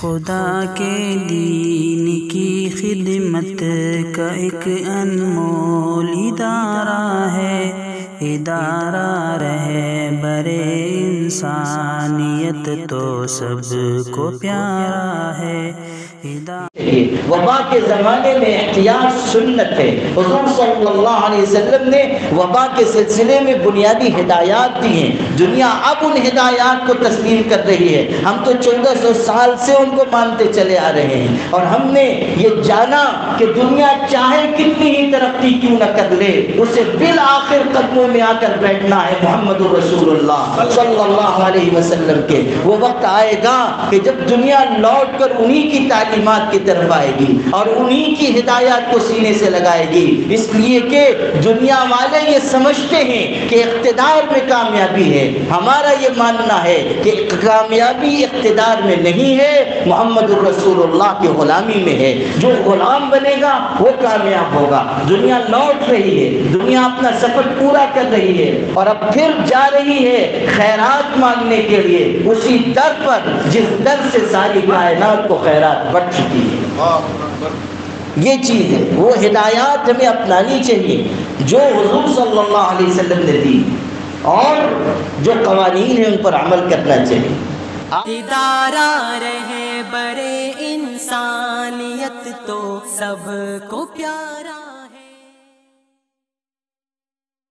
خدا کے دین کی خدمت کا ایک انمول ادارہ ہے، ادارہ رہبر انسانیت تو سب کو پیارا ہے۔ وبا کے زمانے میں احتیاط سنت ہے۔ حضور صلی اللہ علیہ وسلم نے وبا کے سلسلے میں بنیادی ہدایات دی ہیں۔ دنیا اب ان ہدایات کو تسلیم کر رہی ہے۔ ہم تو 1400 سال سے ان کو مانتے چلے آ رہے ہیں، اور ہم نے یہ جانا کہ دنیا چاہے کتنی ہی ترقی کیوں نہ کر لے، اسے بالآخر قدموں میں آ کر بیٹھنا ہے محمد رسول اللہ صلی اللہ علیہ وسلم کے۔ وہ وقت آئے گا کہ جب دنیا لوٹ کر انہی کی تعلیمات کی طرف آئے گی اور انہی کی ہدایات کو سینے سے لگائے گی، اس لیے کہ دنیا والے یہ سمجھتے ہیں کہ اقتدار میں کامیابی ہے۔ ہمارا یہ ماننا ہے کہ کامیابی اقتدار میں نہیں ہے، محمد الرسول اللہ کی غلامی میں ہے۔ جو غلام بنے گا وہ کامیاب ہوگا۔ دنیا لوٹ رہی ہے، دنیا اپنا سفر پورا کر رہی ہے، اور اب پھر جا رہی ہے خیرات مانگنے کے لیے اسی در پر جس در سے ساری کائنات کو خیرات بڑھ چکی ہے۔ یہ چیز ہے، وہ ہدایات ہمیں اپنانی چاہیے جو حضور صلی اللہ علیہ وسلم نے دی، اور جو قوانین ہیں ان پر عمل کرنا چاہیے۔ ادارہ رہبر انسانیت تو سب کو پیارا